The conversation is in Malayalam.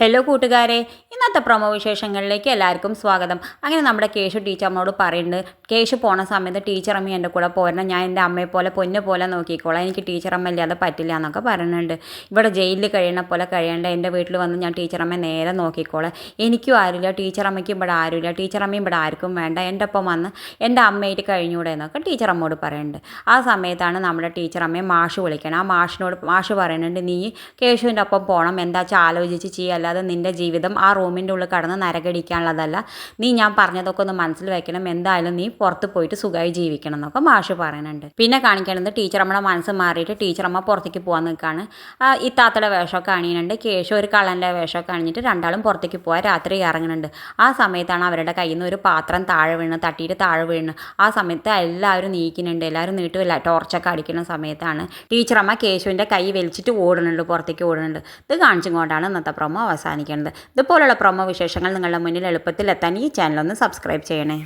ഹലോ കൂട്ടുകാരെ, ഇന്നത്തെ പ്രൊമോ വിശേഷങ്ങളിലേക്ക് എല്ലാവർക്കും സ്വാഗതം. അങ്ങനെ നമ്മുടെ കേശു ടീച്ചറിനോട് പറയുന്നുണ്ട്, കേശു പോണ സമയത്ത് ടീച്ചറമ്മ എൻ്റെ കൂടെ പോരണം, ഞാൻ എൻ്റെ അമ്മയെ പോലെ പൊന്നു പോലെ നോക്കിക്കോളാം, എനിക്ക് ടീച്ചറമ്മ ഇല്ലാതെ പറ്റില്ല എന്നൊക്കെ പറയുന്നുണ്ട്. ഇവിടെ ജയിലിൽ കഴിയണ പോലെ കഴിയേണ്ട എൻ്റെ വീട്ടിൽ വന്ന് ഞാൻ ടീച്ചറമ്മ നേരെ നോക്കിക്കോളാം, എനിക്കും ആരുമില്ല, ടീച്ചറമ്മയ്ക്കും ഇവിടെ ആരുമില്ല, ടീച്ചറമ്മയും ഇവിടെ ആർക്കും വേണ്ട, എൻ്റെ ഒപ്പം വന്ന് എൻ്റെ അമ്മയായിട്ട് കഴിഞ്ഞൂടെ എന്നൊക്കെ ടീച്ചറമ്മോട് പറയുന്നുണ്ട്. ആ സമയത്താണ് നമ്മുടെ ടീച്ചറമ്മയെ മാഷ് വിളിക്കണം. ആ മാഷ് പറയുന്നുണ്ട്, നീ കേശുവിൻ്റെ ഒപ്പം പോകണം, എന്താ വെച്ചാൽ ആലോചിച്ച് ചെയ്യല്ല, അല്ലാതെ നിൻ്റെ ജീവിതം ആ റൂമിൻ്റെ ഉള്ളിൽ കടന്ന് നരകടിക്കാനുള്ളതല്ല, നീ ഞാൻ പറഞ്ഞതൊക്കെ ഒന്ന് മനസ്സിൽ വെക്കണം, എന്തായാലും നീ പുറത്ത് പോയിട്ട് സുഖമായി ജീവിക്കണം എന്നൊക്കെ മാഷ് പറയുന്നുണ്ട്. പിന്നെ കാണിക്കുന്നത് ടീച്ചറമ്മയുടെ മനസ്സ് മാറിയിട്ട് ടീച്ചറമ്മ പുറത്തേക്ക് പോകാൻ നിൽക്കുകയാണ്. ഈ താത്തയുടെ വേഷമൊക്കെ അണിയുന്നുണ്ട്. കേശു ഒരു കള്ളൻ്റെ വേഷമൊക്കെ അണിഞ്ഞിട്ട് രണ്ടാളും പുറത്തേക്ക് പോകാൻ രാത്രി ഇറങ്ങുന്നുണ്ട്. ആ സമയത്താണ് അവരുടെ കയ്യിൽ നിന്ന് ഒരു പാത്രം താഴെ വീണ്, തട്ടിയിട്ട് താഴെ വീണ്. ആ സമയത്ത് എല്ലാവരും നീക്കുന്നുണ്ട്, എല്ലാവരും നീട്ടുമില്ല, ടോർച്ചൊക്കെ അടിക്കുന്ന സമയത്താണ് ടീച്ചറമ്മ കേശുവിൻ്റെ കൈ വലിച്ചിട്ട് ഓടുന്നുണ്ട്, പുറത്തേക്ക് ഓടുന്നുണ്ട്. ഇത് കാണിച്ചും കൊണ്ടാണ് ഇന്നത്തെ പ്രൊമോ അവസാനിക്കുന്നത്. ഇതുപോലുള്ള പ്രൊമോ വിശേഷങ്ങൾ നിങ്ങളുടെ മുന്നിൽ എളുപ്പത്തിൽ എത്താൻ ഈ ചാനൽ ഒന്ന് സബ്സ്ക്രൈബ് ചെയ്യണേ.